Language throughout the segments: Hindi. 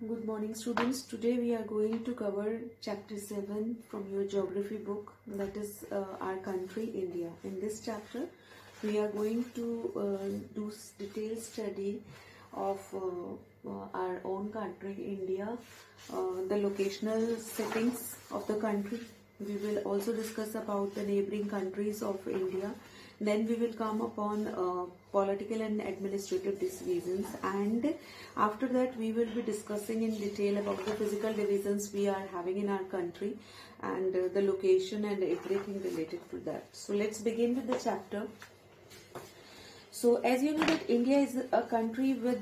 Good morning, students. Today we are going to cover chapter 7 from your geography book, that is our country India. In this chapter we are going to do detailed study of our own country India, the locational settings of the country. We will also discuss about the neighboring countries of India. Then we will come upon political and administrative divisions, and after that we will be discussing in detail about the physical divisions we are having in our country and the location and everything related to that. So let's begin with the chapter. So as you know that India is a country with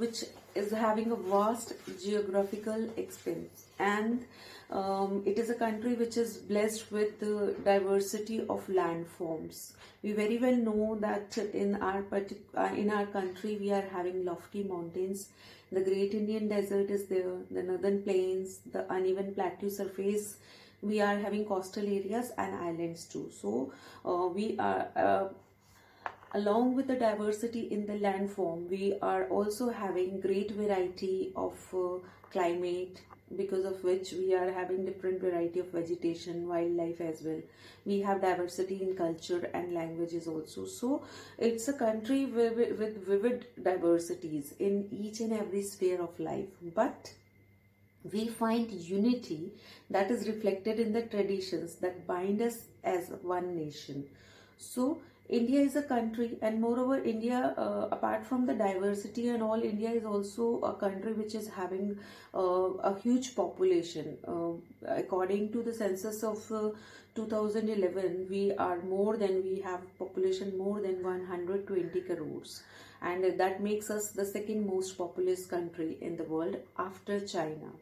which is having a vast geographical expanse, and it is a country which is blessed with the diversity of landforms. We very well know that in our country we are having lofty mountains. The Great Indian Desert is there, the northern plains, the uneven plateau surface. We are having coastal areas and islands too. So we are along with the diversity in the landform, we are also having great variety of climate, because of which we are having different variety of vegetation, wildlife as well. We have diversity in culture and languages also. So it's a country with vivid diversities in each and every sphere of life. But we find unity that is reflected in the traditions that bind us as one nation. So India is a country, and moreover India, apart from the diversity and all, India is also a country which is having a huge population. According to the census of 2011, we have population more than 120 crores, and that makes us the second most populous country in the world after China.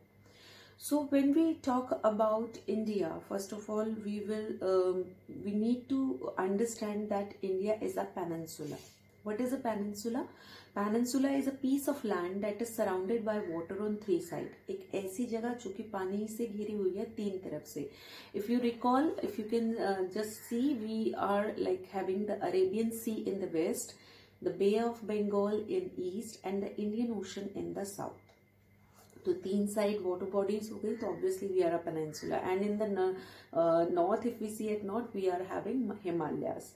So when we talk about India, first of all, we need to understand that India is a peninsula. What is a peninsula? Peninsula is a piece of land that is surrounded by water on three sides. एक ऐसी जगह जो कि पानी से घिरी हुई है तीन तरफ से. If you recall, if you can just see, we are like having the Arabian Sea in the west, the Bay of Bengal in east, and the Indian Ocean in the south. तो तीन साइड वाटर बॉडीज हो गई, तो obviously we are a peninsula. And in the north, if we see at north, we are having Himalayas.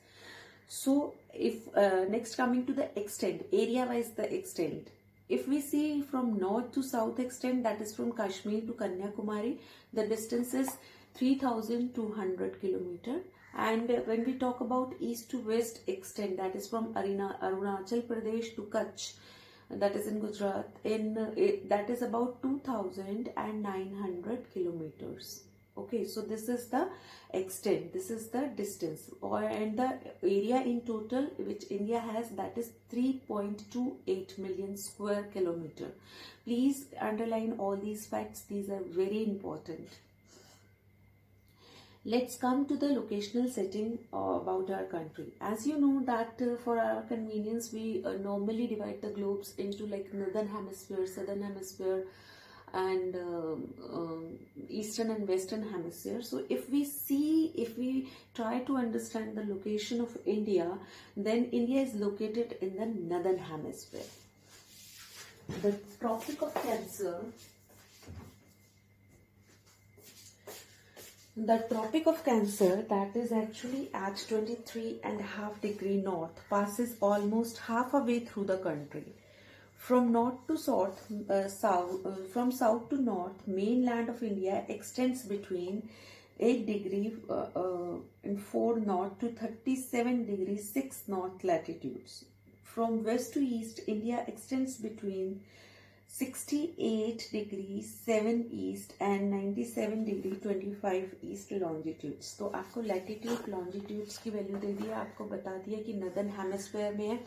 So if next coming to the extent, area wise the extent, if we see from north to south extent, that is from Kashmir to Kanyakumari, the distance is 3,200 kilometer. And when we talk about east to west extent, that is from Arunachal Pradesh to Kutch, that is in Gujarat, that is about 2,900 kilometers. Okay, so this is the extent, this is the distance, and the area in total which India has, that is 3.28 million square kilometer. Please underline all these facts, these are very important. Let's come to the locational setting about our country. As you know that for our convenience, we normally divide the globes into like northern hemisphere, southern hemisphere, and eastern and western hemisphere. So if we try to understand the location of India, then India is located in the northern hemisphere. The Tropic of Cancer. The Tropic of Cancer, that is actually at 23.5 degrees north, passes almost halfway through the country. From north to from south to north, mainland of India extends between 8 degrees and 4 north to 37 degrees 6 north latitudes. From west to east, India extends between 68 degrees 7 east and 97 degrees 25 east longitudes. तो आपको लैटिट्यूड लॉन्जिट्यूड्स की वैल्यू दे दिया, आपको बता दिया कि नदर्न हेमिस्फीयर में है,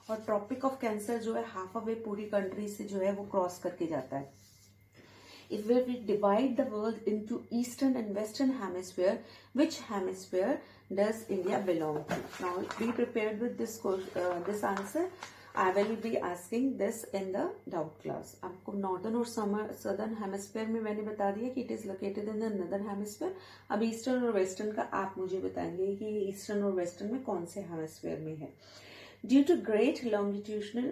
और ट्रॉपिक ऑफ कैंसर जो है हाफ अवे पूरी कंट्री से जो है वो क्रॉस करके जाता है. If we divide the world into eastern and western hemisphere, which hemisphere does India belong to? Now be prepared with this answer. I will be asking this in the doubt class. आपको नॉर्दर्न और सदर्न हेमिस्फीयर में मैंने बता दिया कि it is located in the northern hemisphere. अब ईस्टर्न और वेस्टर्न का आप मुझे बताएंगे कि ईस्टर्न और वेस्टर्न में कौन से हेमिस्फीयर में है. Due to great longitudinal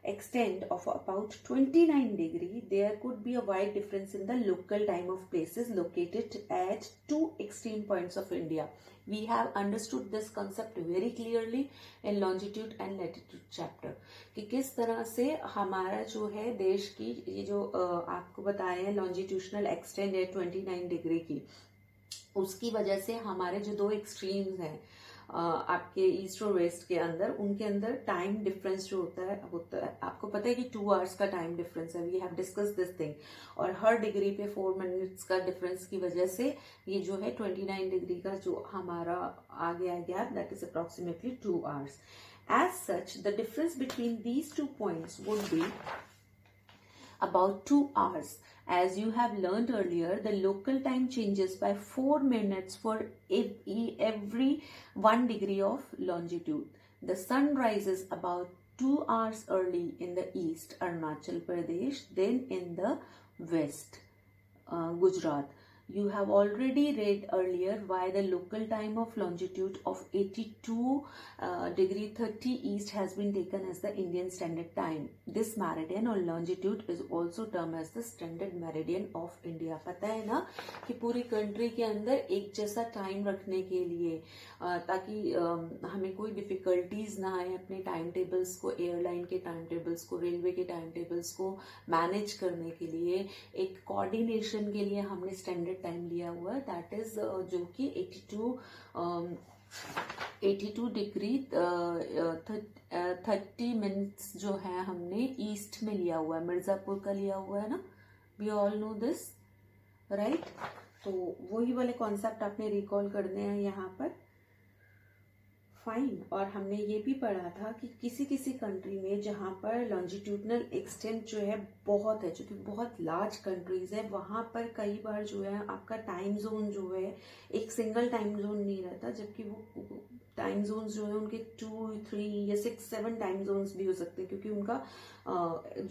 extent of about 29 degree, there could be a wide difference in the local time of places located at two extreme points of India. We have understood this concept very clearly in longitude and latitude chapter कि किस तरह से हमारा जो है देश की ये जो आपको बताया है लॉन्जिट्यूशनल एक्सटेंड है 29 डिग्री की, उसकी वजह से हमारे जो दो एक्सट्रीम्स हैं आपके ईस्ट और वेस्ट के अंदर, उनके अंदर टाइम डिफरेंस जो होता है आपको पता है कि 2 आवर्स का टाइम डिफरेंस है. We have discuss this thing. और हर डिग्री पे 4 मिनट्स का डिफरेंस की वजह से ये जो है 29 डिग्री का जो हमारा आ गया gap, that is approximately 2 hours. As such the difference between these 2 points would be about 2 hours. As you have learned earlier, the local time changes by 4 minutes for every 1 degree of longitude. The sun rises about 2 hours early in the east, Arunachal Pradesh, then in the west, Gujarat. You have already read earlier why the local time of longitude of 82 degree 30 east has been taken as the Indian Standard Time. This meridian or longitude is also termed as the Standard Meridian of India. पता है ना कि पूरी कंट्री के अंदर एक जैसा टाइम रखने के लिए ताकि हमें कोई डिफिकल्टीज ना आए अपने टाइम टेबल्स को, एयरलाइन के टाइम टेबल्स को, रेलवे के टाइम टेबल्स को मैनेज करने के लिए, एक कोऑर्डिनेशन के लिए हमने स्टैंडर्ड टाइम लिया हुआ है. दैट इज जो कि 82 डिग्री 30 मिनट्स जो है हमने ईस्ट में लिया हुआ है, मिर्जापुर का लिया हुआ है ना. We all know this right. तो वही वाले कॉन्सेप्ट आपने रिकॉल करने हैं यहाँ पर. फाइन. और हमने ये भी पढ़ा था कि किसी किसी कंट्री में जहाँ पर लॉन्जिट्यूडनल एक्सटेंट जो है बहुत है, जो कि बहुत लार्ज कंट्रीज है, वहाँ पर कई बार जो है आपका टाइम जोन जो है एक सिंगल टाइम जोन नहीं रहता, जबकि वो टाइम जोन्स जो है उनके 2, 3 या 6, 7 टाइम जोन्स भी हो सकते हैं, क्योंकि उनका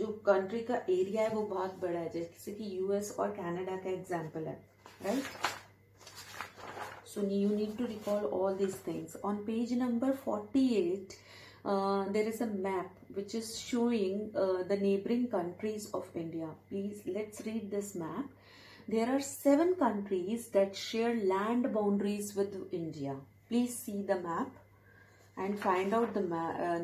जो कंट्री का एरिया है वो बहुत बड़ा है, जैसे कि यूएस और कनाडा का एग्जाम्पल है. Right. So you need to recall all these things. On page number 48, there is a map which is showing the neighboring countries of India. Please, let's read this map. There are 7 countries that share land boundaries with India. Please see the map and find out the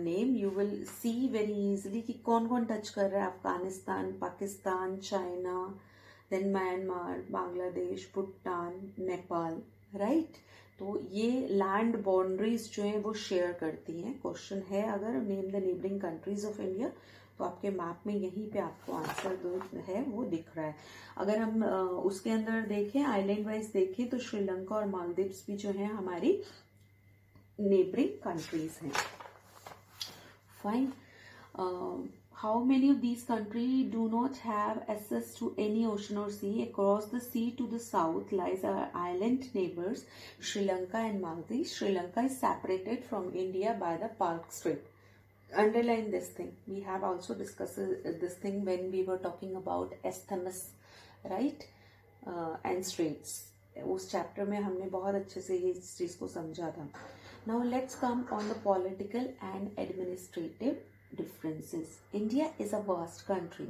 name. You will see very easily कि कौन-कौन टच कर रहा है. Afghanistan, Pakistan, China, then Myanmar, Bangladesh, Bhutan, Nepal. Right. तो ये लैंड बाउंड्रीज जो है वो शेयर करती हैं. क्वेश्चन है अगर name the neighbouring countries of India, तो आपके मैप में यहीं पे आपको आंसर जो है वो दिख रहा है. अगर हम उसके अंदर देखें, आइलैंड वाइज देखें, तो श्रीलंका और मालदीव्स भी जो है हमारी नेबरिंग कंट्रीज हैं. Fine. How many of these countries do not have access to any ocean or sea? Across the sea to the south lies our island neighbors, Sri Lanka and Maldives. Sri Lanka is separated from India by the Palk Strait. Underline this thing. We have also discussed this thing when we were talking about isthmus, right? And straits. उस चैप्टर में हमने बहुत अच्छे से ये इस चीज को समझा था. Now let's come on the political and administrative differences. India is a vast country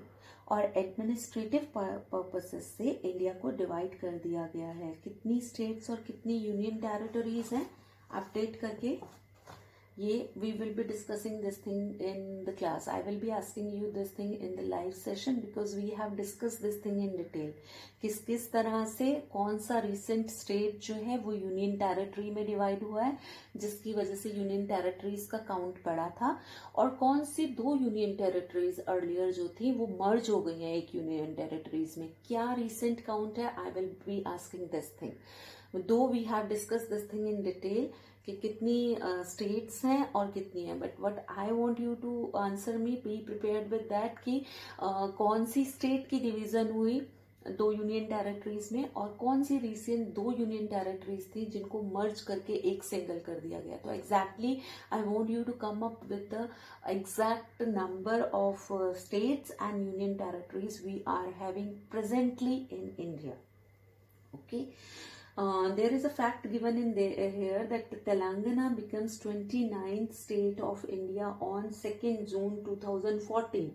और एडमिनिस्ट्रेटिव पर्पसेस से इंडिया को डिवाइड कर दिया गया है. कितनी स्टेट्स और कितनी यूनियन टेरिटरीज हैं अपडेट करके, ये we will be discussing this thing in the class. I will be asking you this thing in the live session because we have discuss this thing in detail. किस किस तरह से कौन सा रिसेंट स्टेट जो है वो यूनियन टेरिटरी में डिवाइड हुआ है, जिसकी वजह से यूनियन टेरिटरीज का काउंट बढ़ा था, और कौन सी 2 यूनियन टेरिटरीज अर्लियर जो थी वो मर्ज हो गई हैं एक यूनियन टेरिटरीज में. क्या रिसेंट काउंट है? I will be asking this thing. Though we have discuss this thing in detail कि कितनी स्टेट्स हैं और कितनी है, but what I want you to answer me, be prepared with that कि कौन सी स्टेट की डिवीजन हुई 2 यूनियन टेरिटरीज में, और कौन सी रिसेंट 2 यूनियन टेरिटरीज थी जिनको मर्ज करके एक सिंगल कर दिया गया. तो exactly I want you to come up with the exact number of states and union territories we are having presently in India. Okay. There is a fact given in here that Telangana becomes 29th state of India on 2nd June 2014.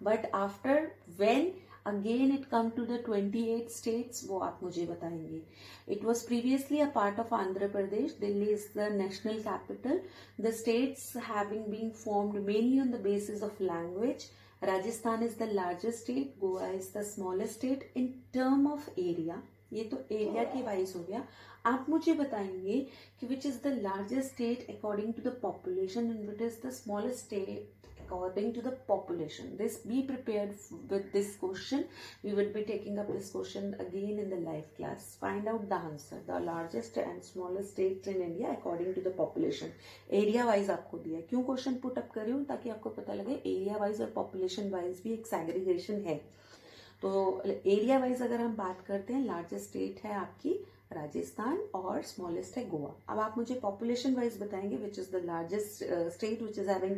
But after when again it come to the 28 states, वो आप मुझे बताएंगे. It was previously a part of Andhra Pradesh. Delhi is the national capital. The states having been formed mainly on the basis of language. Rajasthan is the largest state. Goa is the smallest state. In term of area, ये तो एरिया के वाइज हो गया. आप मुझे बताएंगे कि which is the largest state according to the population and which is the smallest state according to the population. This, be prepared with this question. We will be taking up this question again in the live class. Find out the answer. The largest and smallest states in India according to the population. Area wise आपको दिया है. क्यों क्वेश्चन पुट अप कर रही हूँ? ताकि आपको पता लगे एरिया वाइज और पॉपुलेशन वाइज भी एक सैग्रीगेशन है. तो एरिया वाइज अगर हम बात करते हैं, लार्जेस्ट स्टेट है आपकी राजस्थान और स्मॉलेस्ट है गोवा. अब आप मुझे पॉपुलेशन वाइज बताएंगे which is the largest state which is having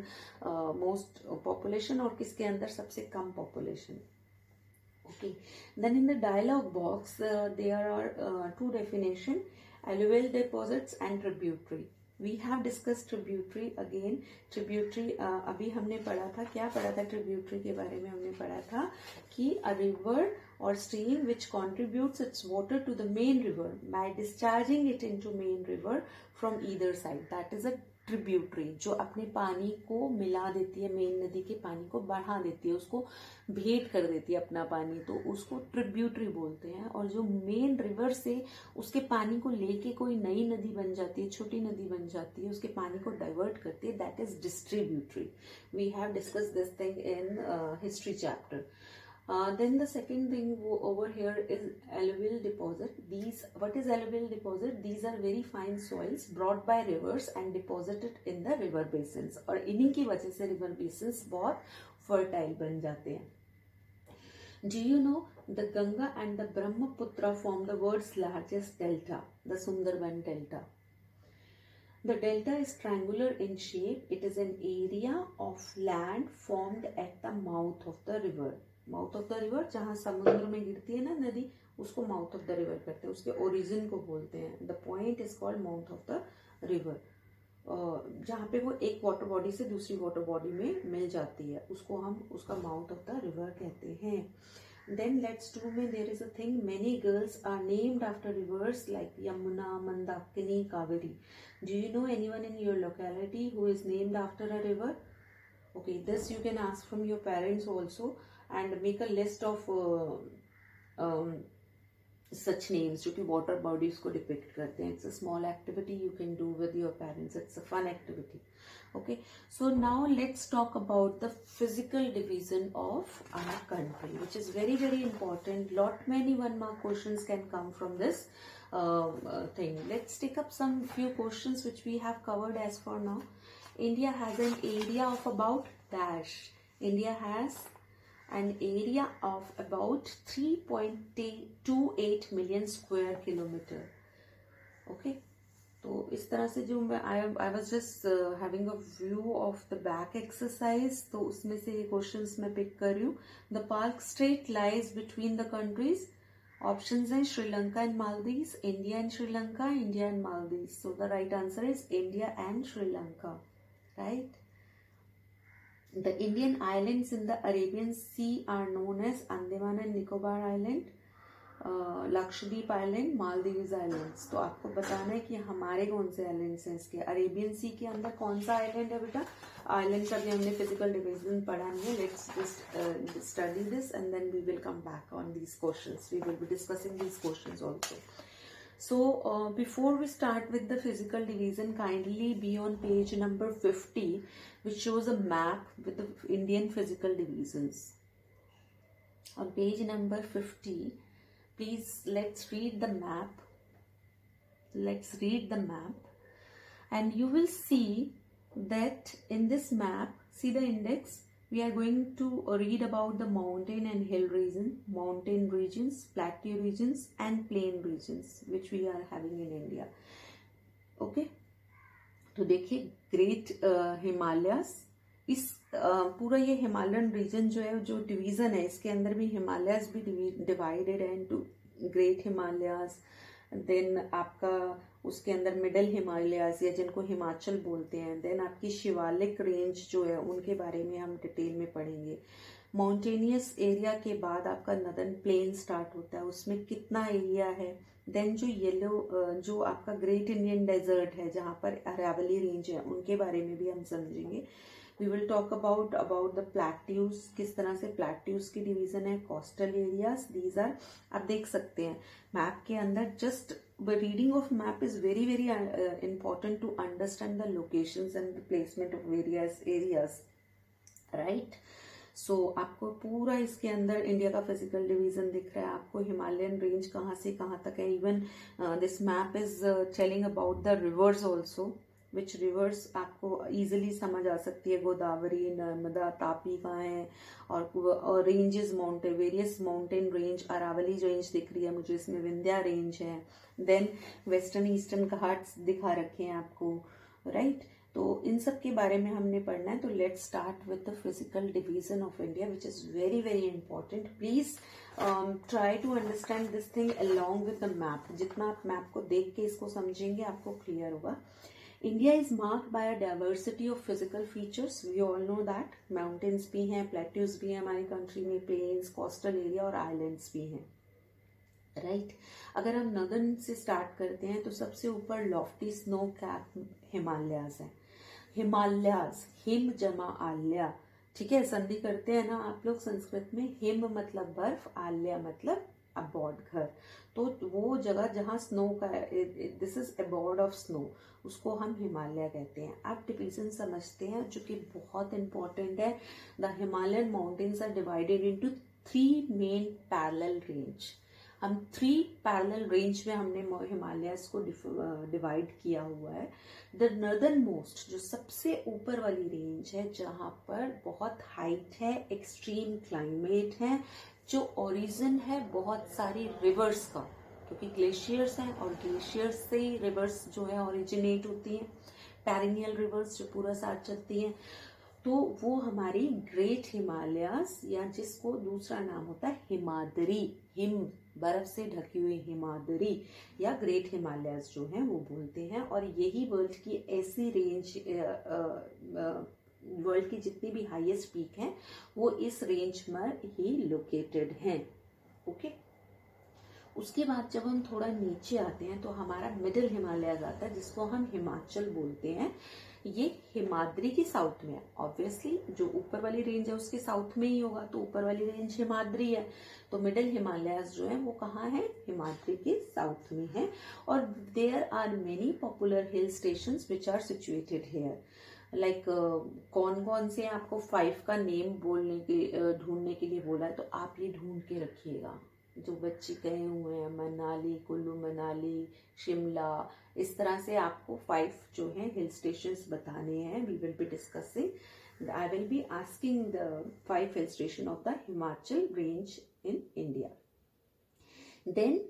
most population और किसके अंदर सबसे कम population. Okay, then in the dialogue box there are two definition, alluvial deposits and tributary. We have discussed tributary again. Tributary अभी हमने पढ़ा था, क्या पढ़ा था tributary के बारे में? हमने पढ़ा था कि a river or stream which contributes its water to the main river by discharging it into main river from either side. That is a tributary, जो अपने पानी को मिला देती है, मेन नदी के पानी को बढ़ा देती है, उसको भेंट कर देती है अपना पानी, तो उसको ट्रिब्यूटरी बोलते हैं. और जो मेन रिवर से उसके पानी को लेके कोई नई नदी बन जाती है, छोटी नदी बन जाती है, उसके पानी को डाइवर्ट करती है, that is distributary. We have discuss this thing in history chapter. Then the second thing over here is alluvial deposit. These, what is alluvial deposit? These are very fine soils brought by rivers and deposited in the river basins. और इन्हीं की वजह से river basins बहुत fertile बन जाते हैं. Do you know the Ganga and the Brahmaputra form the world's largest delta, the Sundarban Delta. The delta is triangular in shape. It is an area of land formed at the mouth of the river. Mouth of the river, जहाँ समुद्र में गिरती है ना नदी, उसको माउथ ऑफ द रिवर करते हैं, उसके ओरिजिन को बोलते हैं. The point is called mouth of the river. जहाँ पे वो एक वाटर बॉडी से दूसरी वाटर बॉडी में मिल जाती है, उसको हम उसका माउथ ऑफ द रिवर कहते हैं. देन लेट्स डू में there is a thing, many girls are named after rivers like Yamuna, Mandakini, Kaveri. Do you know anyone in your locality who is named after a river? Okay, this you can ask from your parents also and make a list of such names जो कि water bodies को depict करते हैं. It's a small activity you can do with your parents. It's a fun activity. Okay, so now let's talk about the physical division of our country, which is very very important. Lot many 1 mark questions can come from this thing. Let's take up some few questions which we have covered as for now. India has an area of about dash. India has an area of about 3.28 million square kilometer. Okay, तो इस तरह से जो मैं I was just having a view of the back exercise, तो उसमें से ये questions मैं pick कर रही हूँ. The Palk Strait lies between the countries. Options हैं Sri Lanka and Maldives, India and Sri Lanka, India and Maldives. So the right answer is India and Sri Lanka, right? The Indian islands in the Arabian Sea are known as Andaman and Nicobar Island, Lakshadweep Island, Maldives Islands. तो आपको बताना है कि हमारे कौन से आइलैंड्स हैं इसके. अरेबियन सी के अंदर कौन सा आइलैंड है बेटा? आइलैंड का भी हमने फिजिकल डिवीजन पढ़ा नहीं है. Let's just study this and then we will come back on these questions. We will be discussing these questions also. So before we start with the physical division, kindly be on page number 50, which shows a map with the Indian physical divisions. On page number 50, please let's read the map. Let's read the map, and you will see that in this map, see the index. We are going to read about the mountain and hill region, mountain regions, plateau regions and plain regions which we are having in India. Okay, तो देखिए ग्रेट हिमालयस, इस पूरा ये हिमालयन रीजन जो है, जो डिवीजन है, इसके अंदर भी हिमालयस भी डिवाइडेड है इनटू ग्रेट हिमालयस, देन आपका उसके अंदर मिडल हिमालयाज या जिनको हिमाचल बोलते हैं, देन आपकी शिवालिक रेंज जो है उनके बारे में हम डिटेल में पढ़ेंगे। माउंटेनियस एरिया के बाद आपका नदर्न प्लेन स्टार्ट होता है, उसमें कितना एरिया है। देन जो येलो जो आपका ग्रेट इंडियन डेजर्ट है जहाँ पर अरावली रेंज है, उनके बारे में भी हम समझेंगे। We will talk about the plateaus, किस तरह से प्लेट्यूज की डिवीजन है, कोस्टल एरियाज, दीज आर, आप देख सकते हैं मैप के अंदर। Just reading of map is very very important to understand the locations and the placement of various areas, right. So आपको पूरा इसके अंदर इंडिया का फिजिकल डिवीजन दिख रहा है, आपको हिमालयन रेंज कहाँ से कहाँ तक है। Even this map is telling about the reverse also, which reverse आपको इजीली समझ आ सकती है। गोदावरी, नर्मदा, तापी कहाँ है, और ranges mountain, various mountain range, Aravalli range दिख रही है मुझे इसमें, विंध्या रेंज है। देन वेस्टर्न ईस्टर्न घाट्स दिखा रखे हैं आपको, राइट। तो इन सब के बारे में हमने पढ़ना है। तो let's start with the physical division of India which is very very important. Please try to understand this thing along with the map. जितना आप मैप को देख के इसको समझेंगे आपको क्लियर होगा। India is marked by a diversity of physical features, we all know that. Mountains भी हैं, प्लेट्यूज भी हैं हमारी कंट्री में, प्लेन्स, कोस्टल एरिया और आइलैंड्स भी हैं, राइट। अगर हम नदर्न से स्टार्ट करते हैं तो सबसे ऊपर लॉफ्टी स्नो कैप हिमालयाज है। हिमालयाज, हिम जमा आल्या, ठीक है, संधि करते हैं ना आप लोग संस्कृत में। हिम मतलब बर्फ, आल्या मतलब अबॉर्ड, घर। तो वो जगह जहाँ स्नो का, दिस इज अबॉर्ड ऑफ स्नो, उसको हम हिमालय कहते हैं। आप डिवीजन समझते हैं जो कि बहुत इंपॉर्टेंट है। The Himalayan mountains are divided into 3 main parallel range. हम 3 पैरेलल रेंज में हमने हिमालयस को डिवाइड किया हुआ है। द नॉर्दर्न मोस्ट, जो सबसे ऊपर वाली रेंज है जहां पर बहुत हाइट है, एक्सट्रीम क्लाइमेट है, जो ओरिजिन है बहुत सारी रिवर्स का, क्योंकि ग्लेशियर्स हैं और ग्लेशियर्स से ही रिवर्स जो है ओरिजिनेट होती हैं, पेरिनियल रिवर्स जो पूरा साथ चलती हैं। तो वो हमारी ग्रेट हिमालयास, या जिसको दूसरा नाम होता है हिमाद्री, हिम बर्फ से ढकी हुई हिमाद्री या ग्रेट हिमालयास जो है वो बोलते हैं। और यही वर्ल्ड की ऐसी रेंज, वर्ल्ड की जितनी भी हाईएस्ट पीक हैं वो इस रेंज में ही लोकेटेड हैं, ओके। उसके बाद जब हम थोड़ा नीचे आते हैं तो हमारा मिडिल हिमालयाज आता है, जिसको हम हिमाचल बोलते हैं। ये हिमाद्री की साउथ में है। ऑब्वियसली जो ऊपर वाली रेंज है उसके साउथ में ही होगा, तो ऊपर वाली रेंज हिमाद्री है। तो मिडिल हिमालयाज जो है वो कहाँ है, हिमाद्री के साउथ में है। और there are many popular hill stations which are situated here. Like कौन कौन से आपको 5 का नेम बोलने के ढूंढने के लिए बोला है, तो आप ये ढूंढ के रखिएगा जो बच्चे कहे हुए हैं। मनाली, कुल्लू मनाली, शिमला, इस तरह से आपको 5 जो है हिल स्टेशंस बताने हैं। We will be discussing, I will be asking the 5 hill station of the Himachal range in India. Then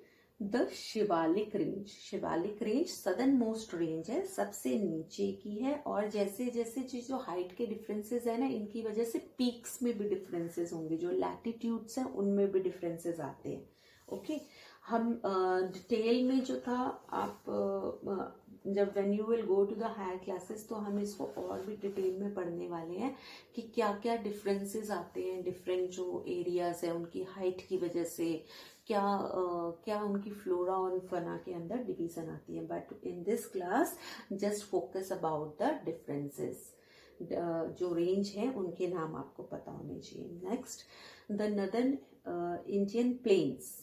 the Shivalik range. Shivalik range southern most range है, सबसे नीचे की है। और जैसे जैसे जो हाइट के डिफरेंसेस है ना, इनकी वजह से पीक्स में भी डिफरेंसेस होंगे, जो लैटिट्यूड्स हैं उनमें भी डिफरेंसेस आते हैं, ओके। हम डिटेल में जो था, आप जब when you will go to the higher classes तो हम इसको और भी डिटेल में पढ़ने वाले हैं कि क्या क्या डिफरेंसेस आते हैं डिफरेंट जो एरियाज है उनकी हाइट की वजह से, क्या उनकी फ्लोरा और फना के अंदर डिवीजन आती है। But in this class just focus about the differences. जो रेंज है उनके नाम आपको पता होने चाहिए। Next, the northern Indian plains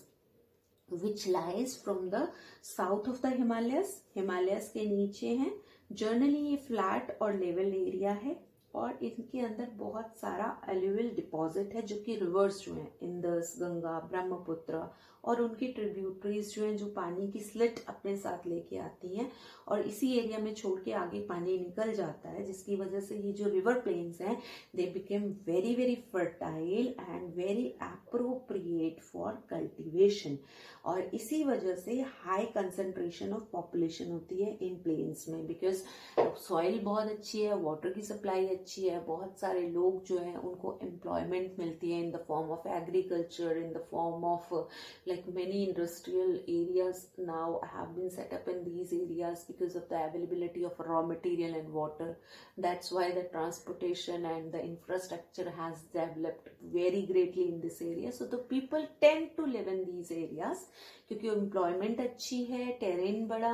which lies from the south of the Himalayas. Himalayas के नीचे हैं। जनरली ये फ्लैट और लेवल एरिया है और इनके अंदर बहुत सारा एल्यूवियल डिपॉजिट है, जो कि रिवर्स जो हैं, इंदस, गंगा, ब्रह्मपुत्र और उनकी ट्रिब्यूटरीज जो हैं, जो पानी की स्लिट अपने साथ लेके आती हैं और इसी एरिया में छोड़ के आगे पानी निकल जाता है, जिसकी वजह से ये जो रिवर प्लेन्स हैं they became very very fertile and very appropriate for cultivation. और इसी वजह से हाई कंसंट्रेशन ऑफ पॉपुलेशन होती है इन प्लेन्स में, बिकॉज सॉइल बहुत अच्छी है, वाटर की सप्लाई अच्छी है, बहुत सारे लोग जो हैं उनको एम्प्लॉयमेंट मिलती है in the form of agriculture, in the form of like many industrial areas now have been set up in these areas because of the availability of raw material and water. That's why the transportation and the infrastructure has developed very greatly in this area. So the people tend to live in these areas क्योंकि एम्प्लॉयमेंट अच्छी है, टेरेन बड़ा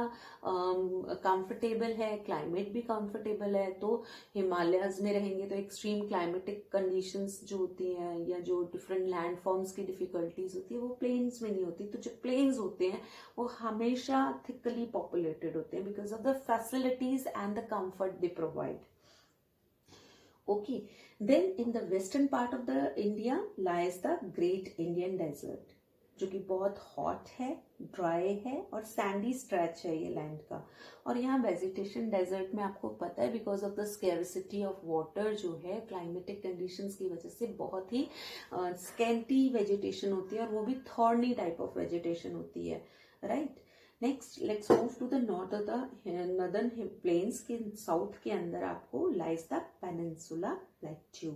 कंफर्टेबल है, क्लाइमेट भी कंफर्टेबल है। तो हिमालयाज में रहेंगे तो एक्सट्रीम क्लाइमेटिक कंडीशंस जो होती हैं या जो डिफरेंट लैंड फॉर्म्स की डिफिकल्टीज होती है वो प्लेन्स में नहीं होती। तो जो प्लेन्स होते हैं वो हमेशा थिकली पॉपुलेटेड होते हैं because of the facilities and the comfort they provide. Okay, then in the western part of the India lies the great Indian desert, जो कि बहुत हॉट है, ड्राई है और सैंडी स्ट्रेच है ये लैंड का। और यहाँ वेजिटेशन डेजर्ट में आपको पता है because of the scarcity of water जो है क्लाइमेटिक कंडीशंस की वजह से बहुत ही स्कैंटी वेजिटेशन होती है और वो भी थॉर्नी टाइप ऑफ वेजिटेशन होती है, right. Next let's move to the north of the northern plains के साउथ के अंदर आपको लाइज द पेनिनसुला प्लेट्यू।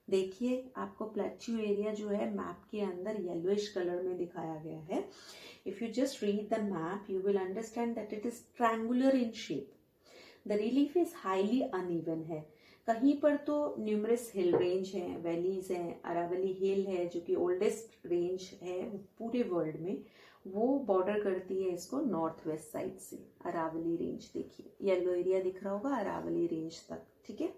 देखिए आपको प्लेट्यू एरिया जो है मैप के अंदर येलोइश कलर में दिखाया गया है। If you just read the map you will understand that it is triangular in shape. The relief is highly uneven है, कहीं पर तो न्यूमरस हिल रेंज है, वैलीज हैं, अरावली हिल है जो कि ओल्डेस्ट रेंज है पूरे वर्ल्ड में, वो बॉर्डर करती है इसको नॉर्थ वेस्ट साइड से। अरावली रेंज देखिए येलो एरिया दिख रहा होगा अरावली रेंज तक, ठीक है।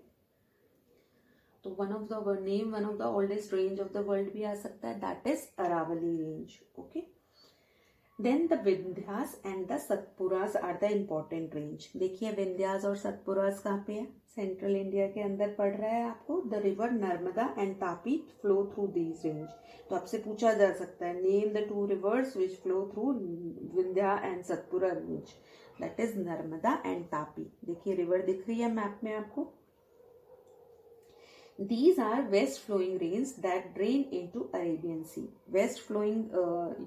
तो one of the oldest range of the world भी आ सकता है, that is Aravalli range. Okay, then the Vindhyas and the Satpuras are the important range. देखिए विंध्यास और सतपुरास कहाँ पे है, सेंट्रल इंडिया के अंदर पड़ रहा है आपको। The river Narmada and Tapi flow through these range. तो आपसे पूछा जा सकता है name the two reverse which flow through Vindhya and Satpura range, that is Narmada and Tapi. देखिए रिवर दिख रही है मैप में आपको। These are west flowing rains that drain into Arabian Sea. West flowing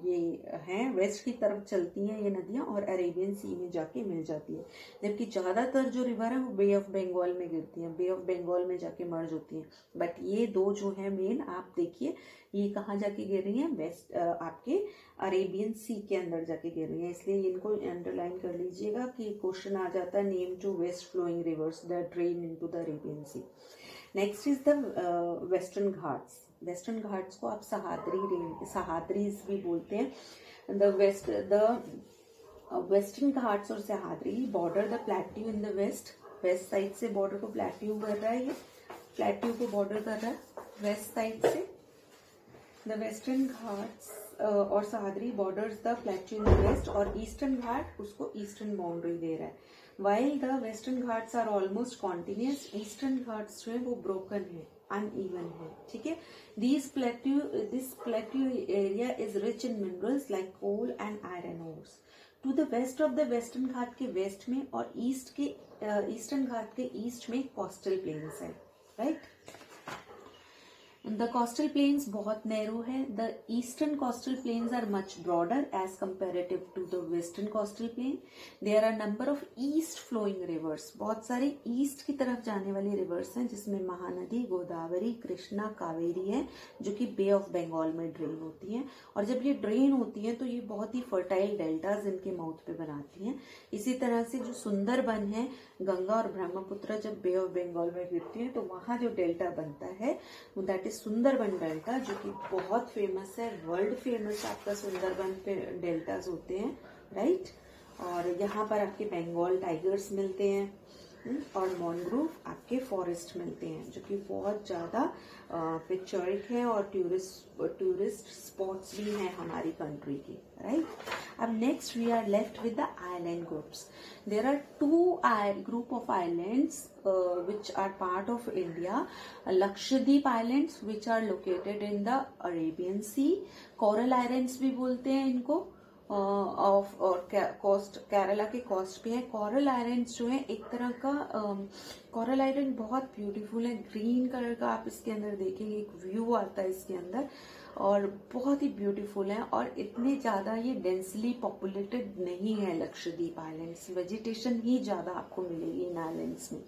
ये हैं, वेस्ट की तरफ चलती हैं ये नदियां और अरेबियन सी में जाके मिल जाती है। जबकि ज्यादातर जो रिवर है वो बे ऑफ बंगाल में गिरती हैं, बे ऑफ बंगाल में जाके मर्ज होती हैं। बट ये दो जो है मेन, आप देखिए ये कहाँ जाके गिर रही हैं, वेस्ट आपके अरेबियन सी के अंदर जाके गिर रही हैं। इसलिए इनको अंडरलाइन कर लीजिएगा कि क्वेश्चन आ जाता है name two west flowing rivers that drain into the Arabian sea. Next is the western Ghats. Western Ghats को आप सहाद्रीज भी बोलते हैं। द वेस्टर्न घाट्स और Sahyadri border the plateau in the west. West side से बॉर्डर को प्लेट्यू कर रहा है, ये प्लेट्यू को बॉर्डर कर रहा है वेस्ट साइड से। द वेस्टर्न घाट्स और Sahyadri borders the plateau in the west और ईस्टर्न घाट उसको ईस्टर्न बाउंड्री दे रहा है। While the western ghats are almost continuous, eastern ghats जो है वो broken है, uneven है, ठीक है। This plateau area is rich in minerals like coal and iron ores. To the west of the western घाट के वेस्ट में और ईस्टर्न घाट के ईस्ट में कोस्टल प्लेन्स है, राइट। द कोस्टल प्लेन्स बहुत नैरो है। The eastern coastal plains are much broader as comparative to the western coastal plain. There are number of east flowing rivers. बहुत सारे ईस्ट की तरफ जाने वाली रिवर्स हैं जिसमें महानदी, गोदावरी, कृष्णा, कावेरी है जो कि बे ऑफ बंगाल में ड्रेन होती हैं। और जब ये ड्रेन होती हैं तो ये बहुत ही फर्टाइल डेल्टाज इनके माउथ पे बनाती हैं। इसी तरह से जो सुंदरबन है, गंगा और ब्रह्मपुत्र जब बे ऑफ बंगाल में गिरती है तो वहां जो डेल्टा बनता है दैट इज सुंदरबन डेल्टा, जो कि बहुत फेमस है, वर्ल्ड फेमस आपका सुंदरबन पे डेल्टाज होते हैं, राइट। और यहाँ पर आपके बंगाल टाइगर्स मिलते हैं और मैंग्रोव आपके फॉरेस्ट मिलते हैं जो कि बहुत ज्यादा पिक्चरिक है और टूरिस्ट स्पॉट्स भी हैं हमारी कंट्री की, राइट। अब next we are left with the island groups. There are two group of islands which are part of India. Lakshadweep Islands which are located in the Arabian Sea. Coral Islands भी बोलते हैं इनको, ऑफ और कोस्ट, केरला के कोस्ट पे है। कोरल आइलैंड्स जो है एक तरह का कोरल आइलैंड बहुत ब्यूटीफुल है, ग्रीन कलर का आप इसके अंदर देखेंगे, एक व्यू आता है इसके अंदर। और बहुत ही ब्यूटीफुल है, और इतने ज़्यादा ये डेंसली पॉपुलेटेड नहीं है लक्षद्वीप आइलैंड्स, वेजिटेशन ही ज़्यादा आपको मिलेगी इन आइलैंड्स में.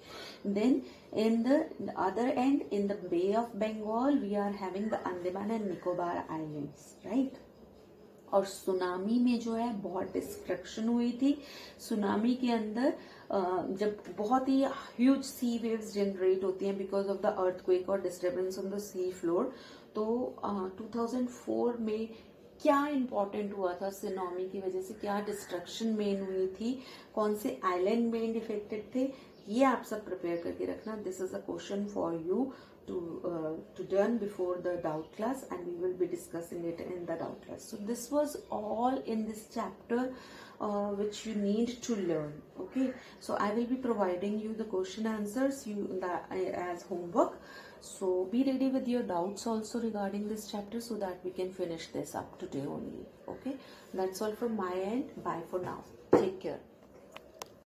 Then in the other end, in the Bay of Bengal, we are having the Andaman and Nicobar Islands, right? और सुनामी में जो है बहुत डिस्ट्रक्शन हुई थी. सुनामी के अंदर जब बहुत ही ह्यूज सी वेव्स जनरेट होती हैं बिकॉज ऑफ द अर्थक्वेक और disturbance on the sea floor, तो 2004 में क्या इम्पोर्टेंट हुआ था सुनामी की वजह से, क्या डिस्ट्रक्शन मेन हुई थी, कौन से आइलैंड मेन इफेक्टेड थे, ये आप सब प्रिपेयर करके रखना. This is a question for you to done before the doubt class, and we will be discussing it in the doubt class. So this was all in this chapter which you need to learn. Okay, so I will be providing you the question answers as homework. So be ready with your doubts also regarding this chapter so that we can finish this up today only. Okay, that's all from my end. Bye for now. Take care.